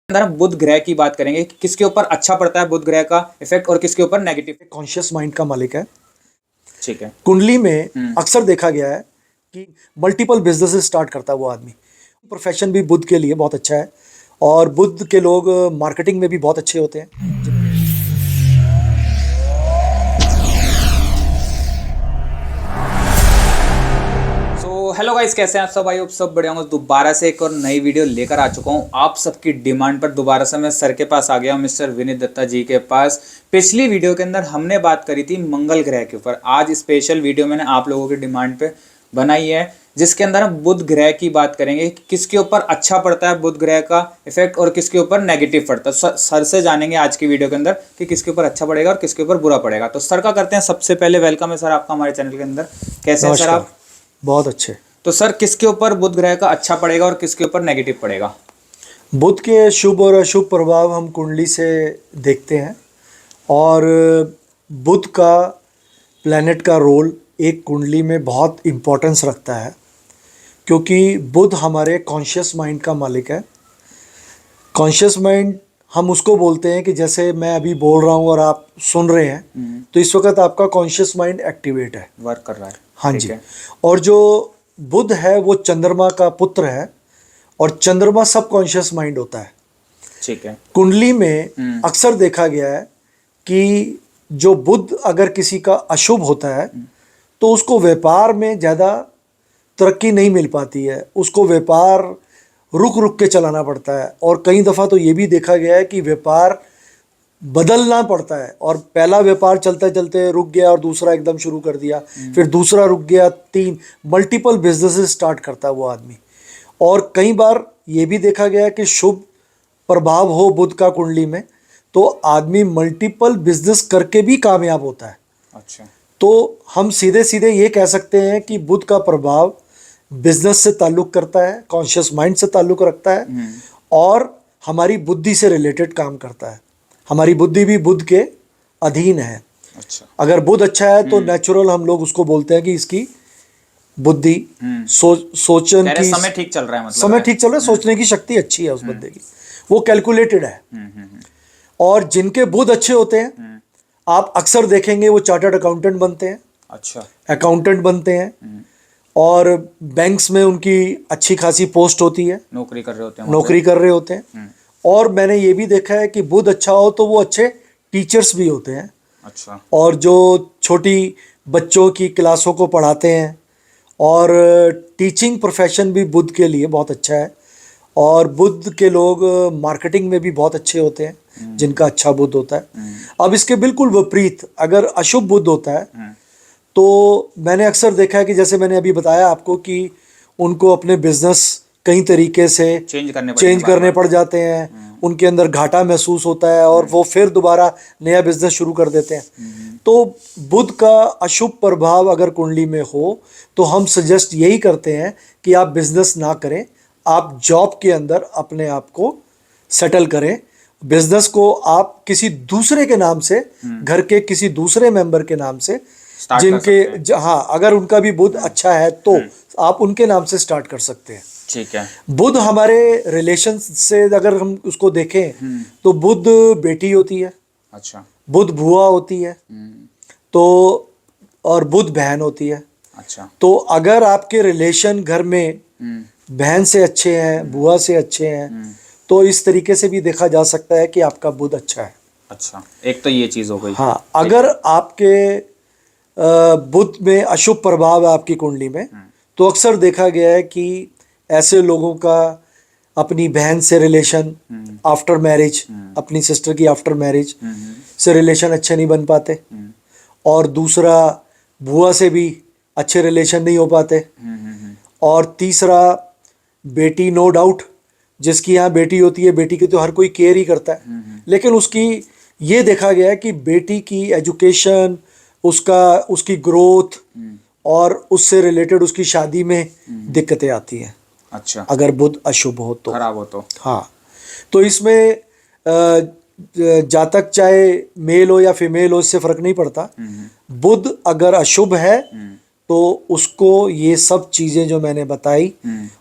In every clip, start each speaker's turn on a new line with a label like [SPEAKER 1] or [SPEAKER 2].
[SPEAKER 1] अंदर हम बुध ग्रह की बात करेंगे कि किसके ऊपर अच्छा पड़ता है बुध ग्रह का इफेक्ट और किसके ऊपर नेगेटिव।
[SPEAKER 2] कॉन्शियस माइंड का मालिक है।
[SPEAKER 1] ठीक है।
[SPEAKER 2] कुंडली में अक्सर देखा गया है कि मल्टीपल बिजनेसेस स्टार्ट करता है वो आदमी। प्रोफेशन भी बुध के लिए बहुत अच्छा है और बुध के लोग मार्केटिंग में भी बहुत अच्छे होते हैं।
[SPEAKER 1] हेलो गाइस, कैसे हैं आप सब? भाई आप सब बढ़िया होंगे। दोबारा से एक और नई वीडियो लेकर आ चुका हूं आप सबकी डिमांड पर। दोबारा से मैं सर के पास आ गया हूं, मिस्टर विनीत दत्ता जी के पास। पिछली वीडियो के अंदर हमने बात करी थी मंगल ग्रह के ऊपर। आज स्पेशल वीडियो मैंने आप लोगों की डिमांड पे बनाई है, जिसके अंदर हम बुध ग्रह की बात करेंगे। किसके ऊपर अच्छा पड़ता है बुध ग्रह का इफेक्ट और किसके ऊपर नेगेटिव पड़ता है। सर से जानेंगे आज की वीडियो के अंदर कि किसके ऊपर अच्छा पड़ेगा और किसके ऊपर बुरा पड़ेगा। तो सर का करते हैं सबसे पहले वेलकम है सर आपका हमारे चैनल के अंदर। कैसे हैं सर आप?
[SPEAKER 2] बहुत अच्छे।
[SPEAKER 1] तो सर किसके ऊपर बुध ग्रह का अच्छा पड़ेगा और किसके ऊपर नेगेटिव पड़ेगा?
[SPEAKER 2] बुध के शुभ और अशुभ प्रभाव हम कुंडली से देखते हैं और बुध का प्लैनेट का रोल एक कुंडली में बहुत इम्पोर्टेंस रखता है, क्योंकि बुध हमारे कॉन्शियस माइंड का मालिक है। कॉन्शियस माइंड हम उसको बोलते हैं कि जैसे मैं अभी बोल रहा हूँ और आप सुन रहे हैं, तो इस वक्त आपका कॉन्शियस माइंड एक्टिवेट है,
[SPEAKER 1] वर्क कर रहा है।
[SPEAKER 2] हाँ जी। और जो बुध है वो चंद्रमा का पुत्र है और चंद्रमा सब कॉन्शियस माइंड होता है।
[SPEAKER 1] ठीक है।
[SPEAKER 2] कुंडली में अक्सर देखा गया है कि जो बुध अगर किसी का अशुभ होता है तो उसको व्यापार में ज़्यादा तरक्की नहीं मिल पाती है, उसको व्यापार रुक रुक के चलाना पड़ता है। और कई दफ़ा तो ये भी देखा गया है कि व्यापार बदलना पड़ता है और पहला व्यापार चलते चलते रुक गया और दूसरा एकदम शुरू कर दिया, फिर दूसरा रुक गया, तीन मल्टीपल बिजनेसेस स्टार्ट करता है वो आदमी। और कई बार ये भी देखा गया है कि शुभ प्रभाव हो बुध का कुंडली में तो आदमी मल्टीपल बिजनेस करके भी कामयाब होता है।
[SPEAKER 1] अच्छा।
[SPEAKER 2] तो हम सीधे सीधे ये कह सकते हैं कि बुध का प्रभाव बिजनेस से ताल्लुक़ करता है, कॉन्शियस माइंड से ताल्लुक़ रखता है और हमारी बुद्धि से रिलेटेड काम करता है। हमारी बुद्धि भी बुध के अधीन है।
[SPEAKER 1] अच्छा।
[SPEAKER 2] अगर बुध अच्छा है तो नेचुरल हम लोग उसको बोलते हैं कि इसकी बुद्धि सोचने की
[SPEAKER 1] समय ठीक चल रहा है, मतलब
[SPEAKER 2] समय ठीक चल रहा है, सोचने की शक्ति अच्छी है उस बंदे की, वो कैलकुलेटेड है। और जिनके बुध अच्छे होते हैं आप अक्सर देखेंगे वो चार्टर्ड अकाउंटेंट बनते हैं।
[SPEAKER 1] अच्छा।
[SPEAKER 2] अकाउंटेंट बनते हैं और बैंक्स में उनकी अच्छी खासी पोस्ट होती है,
[SPEAKER 1] नौकरी कर रहे होते हैं।
[SPEAKER 2] और मैंने ये भी देखा है कि बुध अच्छा हो तो वो अच्छे टीचर्स भी होते हैं।
[SPEAKER 1] अच्छा।
[SPEAKER 2] और जो छोटी बच्चों की क्लासों को पढ़ाते हैं और टीचिंग प्रोफेशन भी बुध के लिए बहुत अच्छा है। और बुध के लोग मार्केटिंग में भी बहुत अच्छे होते हैं जिनका अच्छा बुध होता है। अब इसके बिल्कुल विपरीत अगर अशुभ बुध होता है तो मैंने अक्सर देखा है कि जैसे मैंने अभी बताया आपको कि उनको अपने बिजनेस कई तरीके से चेंज करने पड़ जाते हैं, उनके अंदर घाटा महसूस होता है और वो फिर दोबारा नया बिजनेस शुरू कर देते हैं। तो बुध का अशुभ प्रभाव अगर कुंडली में हो तो हम सजेस्ट यही करते हैं कि आप बिजनेस ना करें, आप जॉब के अंदर अपने आप को सेटल करें। बिजनेस को आप किसी दूसरे के नाम से, घर के किसी दूसरे मेंबर के नाम से, जिनके हाँ अगर उनका भी बुध अच्छा है तो आप उनके नाम से स्टार्ट कर सकते हैं।
[SPEAKER 1] ठीक है।
[SPEAKER 2] बुध हमारे रिलेशन से अगर हम उसको देखें तो बुध बेटी होती है।
[SPEAKER 1] अच्छा।
[SPEAKER 2] बुध बुआ होती है तो, और बुध बहन होती है।
[SPEAKER 1] अच्छा।
[SPEAKER 2] तो अगर आपके रिलेशन घर में बहन से अच्छे हैं, बुआ से अच्छे हैं, तो इस तरीके से भी देखा जा सकता है कि आपका बुध अच्छा है।
[SPEAKER 1] अच्छा, एक तो ये चीज़ हो गई।
[SPEAKER 2] हाँ, अगर आपके बुध में अशुभ प्रभाव है आपकी कुंडली में तो अक्सर देखा गया है कि ऐसे लोगों का अपनी बहन से रिलेशन आफ्टर मैरिज, अपनी सिस्टर की आफ्टर मैरिज से रिलेशन अच्छे नहीं बन पाते और दूसरा बुआ से भी अच्छे रिलेशन नहीं हो पाते और तीसरा बेटी, नो डाउट जिसकी यहाँ बेटी होती है, बेटी की तो हर कोई केयर ही करता है, लेकिन उसकी ये देखा गया है कि बेटी की एजुकेशन, उसकी ग्रोथ और उससे रिलेटेड उसकी शादी में दिक्कतें आती हैं।
[SPEAKER 1] अच्छा।
[SPEAKER 2] अगर बुध अशुभ हो तो,
[SPEAKER 1] खराब हो तो।
[SPEAKER 2] हाँ, तो इसमें जातक चाहे मेल हो या फीमेल हो इससे फर्क नहीं पड़ता। बुध अगर अशुभ है तो उसको ये सब चीज़ें जो मैंने बताई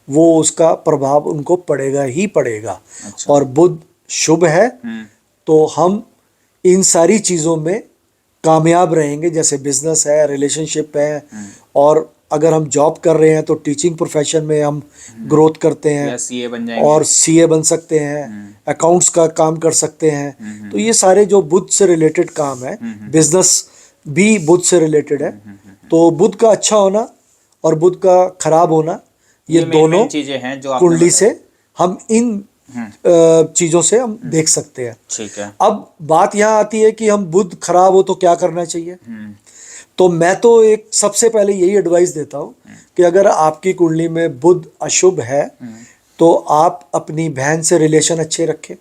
[SPEAKER 2] वो उसका प्रभाव उनको पड़ेगा ही पड़ेगा।
[SPEAKER 1] अच्छा।
[SPEAKER 2] और बुध शुभ है तो हम इन सारी चीज़ों में कामयाब रहेंगे, जैसे बिजनेस है, रिलेशनशिप है, और अगर हम जॉब कर रहे हैं तो टीचिंग प्रोफेशन में हम ग्रोथ करते हैं,
[SPEAKER 1] या सीए बन जाएंगे,
[SPEAKER 2] और सीए बन सकते हैं, अकाउंट्स का काम कर सकते हैं। तो ये सारे जो बुध से रिलेटेड काम है, बिजनेस भी बुध से रिलेटेड है। तो बुध का अच्छा होना और बुध का खराब होना, ये दोनों
[SPEAKER 1] चीजें हैं जो आपने
[SPEAKER 2] कुंडली से हम इन चीजों से हम देख सकते हैं।
[SPEAKER 1] ठीक है।
[SPEAKER 2] अब बात यहाँ आती है कि हम बुध खराब हो तो क्या करना चाहिए। तो मैं तो एक सबसे पहले यही एडवाइस देता हूँ कि अगर आपकी कुंडली में बुध अशुभ है तो आप अपनी बहन से रिलेशन अच्छे रखें,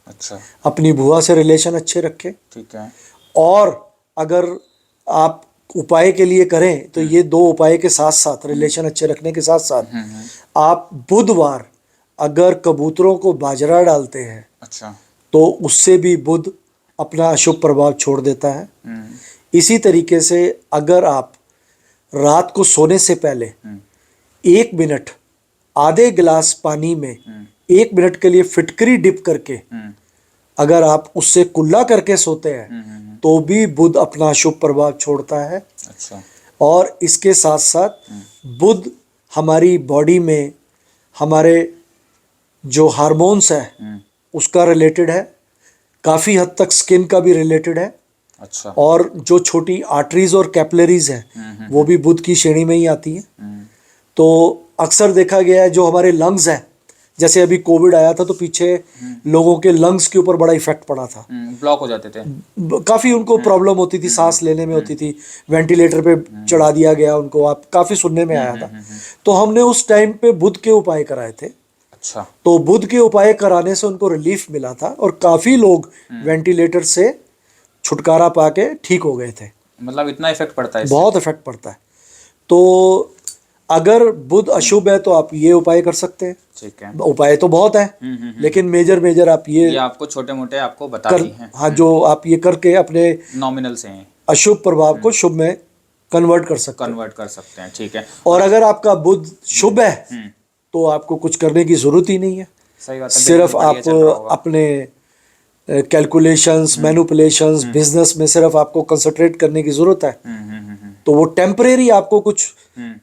[SPEAKER 1] अच्छा,
[SPEAKER 2] अपनी बुआ से रिलेशन अच्छे रखें।
[SPEAKER 1] ठीक है।
[SPEAKER 2] और अगर आप उपाय के लिए करें तो ये दो उपाय के साथ साथ, रिलेशन अच्छे रखने के साथ साथ, आप बुधवार अगर कबूतरों को बाजरा डालते हैं,
[SPEAKER 1] अच्छा,
[SPEAKER 2] तो उससे भी बुध अपना अशुभ प्रभाव छोड़ देता है। इसी तरीके से अगर आप रात को सोने से पहले 1 मिनट आधे गिलास पानी में 1 मिनट के लिए फिटकरी डिप करके अगर आप उससे कुल्ला करके सोते हैं तो भी बुध अपना शुभ प्रभाव छोड़ता है।
[SPEAKER 1] अच्छा।
[SPEAKER 2] और इसके साथ साथ बुध हमारी बॉडी में हमारे जो हार्मोन्स है उसका रिलेटेड है, काफ़ी हद तक स्किन का भी रिलेटेड है।
[SPEAKER 1] अच्छा।
[SPEAKER 2] और जो छोटी आर्टरीज और कैपिलरीज हैं वो भी बुध की श्रेणी में ही आती हैं। तो अक्सर देखा गया है जो हमारे लंग्स हैं, जैसे अभी कोविड आया था तो पीछे लोगों के लंग्स के ऊपर बड़ा इफेक्ट पड़ा था,
[SPEAKER 1] ब्लॉक हो जाते थे,
[SPEAKER 2] काफ़ी उनको प्रॉब्लम होती थी, सांस लेने में होती थी, वेंटिलेटर पे चढ़ा दिया गया उनको, आप काफ़ी सुनने में आया था। तो हमने उस टाइम पे बुध के उपाय कराए थे।
[SPEAKER 1] अच्छा।
[SPEAKER 2] तो बुध के उपाय कराने से उनको रिलीफ मिला था और काफ़ी लोग वेंटिलेटर से छुटकारा पाके ठीक हो गए थे।
[SPEAKER 1] मतलब इतना इफेक्ट पड़ता है इससे?
[SPEAKER 2] बहुत इफेक्ट पड़ता है। तो अगर बुध अशुभ है तो आप ये उपाय कर सकते हैं।
[SPEAKER 1] ठीक है।
[SPEAKER 2] उपाय तो बहुत है लेकिन मेजर आप ये
[SPEAKER 1] आपको छोटे मोटे आपको बताती हैं।
[SPEAKER 2] हाँ, जो आप ये करके अपने
[SPEAKER 1] नॉमिनल से हैं,
[SPEAKER 2] अशुभ प्रभाव को शुभ में कन्वर्ट कर सकते हैं।
[SPEAKER 1] ठीक है।
[SPEAKER 2] और अगर आपका बुध शुभ है तो आपको कुछ करने की जरूरत ही नहीं है।
[SPEAKER 1] सही बात है,
[SPEAKER 2] सिर्फ आप अपने कैलकुलेशंस, मैनिपुलेशंस, बिजनेस में सिर्फ आपको कंसंट्रेट करने की जरूरत है। तो वो टेम्परेरी आपको कुछ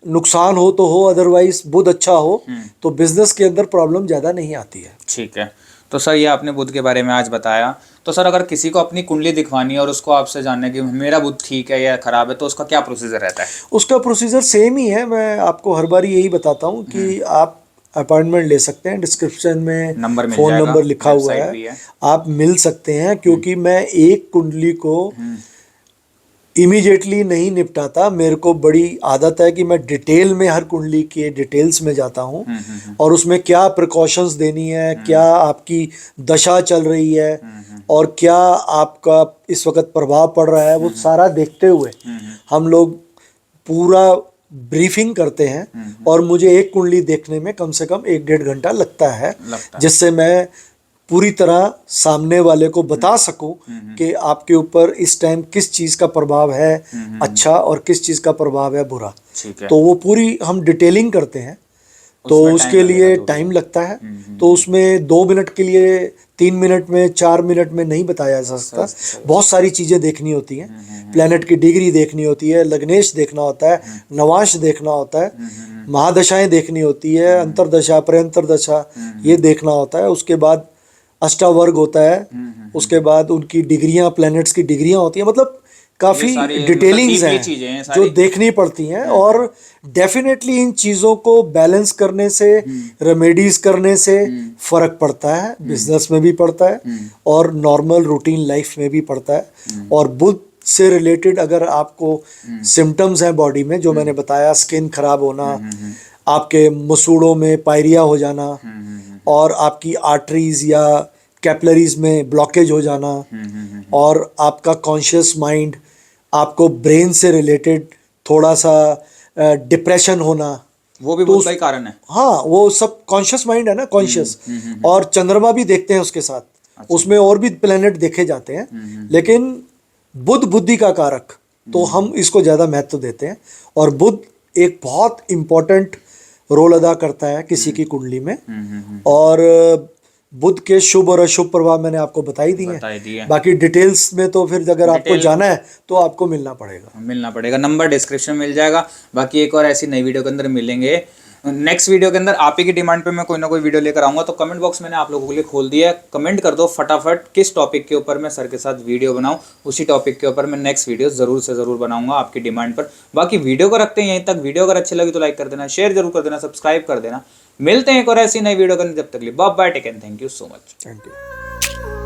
[SPEAKER 2] नुकसान हो तो हो, अदरवाइज बुध अच्छा हो तो बिजनेस के अंदर प्रॉब्लम ज़्यादा नहीं आती है।
[SPEAKER 1] ठीक है। तो सर ये आपने बुध के बारे में आज बताया। तो सर अगर किसी को अपनी कुंडली दिखवानी है और उसको आपसे जानना है कि मेरा बुध ठीक है या खराब है, तो उसका क्या प्रोसीजर रहता है? उसका
[SPEAKER 2] प्रोसीजर सेम ही है। मैं आपको हर बार यही बताता हूँ कि आप अपॉइंटमेंट ले सकते हैं, डिस्क्रिप्शन में फ़ोन नंबर लिखा हुआ है, आप मिल सकते हैं। क्योंकि मैं एक कुंडली को इमीडिएटली नहीं निपटाता, मेरे को बड़ी आदत है कि मैं डिटेल में हर कुंडली के डिटेल्स में जाता हूँ और उसमें क्या प्रिकॉशंस देनी है, क्या आपकी दशा चल रही है और क्या आपका इस वक्त प्रभाव पड़ रहा है, वो सारा देखते हुए हम लोग पूरा ब्रीफिंग करते हैं। और मुझे एक कुंडली देखने में कम से कम 1-1.5 घंटा लगता है, जिससे मैं पूरी तरह सामने वाले को बता सकूं कि आपके ऊपर इस टाइम किस चीज़ का प्रभाव है अच्छा और किस चीज़ का प्रभाव है बुरा। तो वो पूरी हम डिटेलिंग करते हैं, तो उसके लिए टाइम लगता है। तो उसमें 2 मिनट के लिए, 3 मिनट में, 4 मिनट में नहीं बताया जा सकता। बहुत सारी चीज़ें देखनी होती हैं, प्लैनेट की डिग्री देखनी होती है, लग्नेश देखना होता है, नवांश देखना होता है, महादशाएं देखनी होती है, अंतरदशा, प्रयंतरदशा ये देखना होता है। उसके बाद अष्टावर्ग होता है, उसके बाद उनकी डिग्रियां, प्लैनेट्स की डिग्रियां होती हैं। मतलब काफ़ी डिटेलिंग्स हैं जो देखनी पड़ती हैं। और डेफिनेटली इन चीज़ों को बैलेंस करने से, रेमेडीज करने से फ़र्क पड़ता है, बिजनेस में भी पड़ता है और नॉर्मल रूटीन लाइफ में भी पड़ता है। और बुध से रिलेटेड अगर आपको सिम्टम्स हैं बॉडी में, जो मैंने बताया, स्किन खराब होना, आपके मसूड़ों में पायरिया हो जाना और आपकी आर्टरीज या कैपिलरीज में ब्लॉकेज हो जाना और आपका कॉन्शियस माइंड, आपको ब्रेन से रिलेटेड थोड़ा सा डिप्रेशन होना,
[SPEAKER 1] वो भी बुध का ही कारण है।
[SPEAKER 2] हाँ, वो सब कॉन्शियस माइंड है ना, कॉन्शियस। और चंद्रमा भी देखते हैं उसके साथ। अच्छा। उसमें और भी प्लेनेट देखे जाते हैं, लेकिन बुध बुद्धि का कारक, तो हम इसको ज़्यादा महत्व देते हैं। और बुध एक बहुत इम्पोर्टेंट रोल अदा करता है किसी की कुंडली में। और बुध के शुभ और अशुभ प्रभाव मैंने आपको बताई दी
[SPEAKER 1] बताई दी है।
[SPEAKER 2] बाकी डिटेल्स में तो फिर अगर आपको जाना है तो आपको मिलना पड़ेगा।
[SPEAKER 1] नंबर डिस्क्रिप्शन मिल जाएगा। बाकी एक और ऐसी नई वीडियो के अंदर मिलेंगे। नेक्स्ट वीडियो के अंदर आप ही की डिमांड पे मैं कोई ना कोई वीडियो लेकर आऊंगा, तो कमेंट बॉक्स मैंने आप लोगों के लिए खोल दिया है। कमेंट कर दो फटाफट किस टॉपिक के ऊपर मैं सर के साथ वीडियो बनाऊं, उसी टॉपिक के ऊपर मैं नेक्स्ट वीडियो जरूर से जरूर बनाऊंगा आपकी डिमांड पर। बाकी वीडियो को रखते हैं यहीं तक। वीडियो अगर अच्छी लगी तो लाइक कर देना, शेयर जरूर कर देना, सब्सक्राइब कर देना। मिलते हैं एक और ऐसी नई वीडियो के अंदर, जब तक के लिए bye bye, take care, thank you so much.
[SPEAKER 2] Thank you.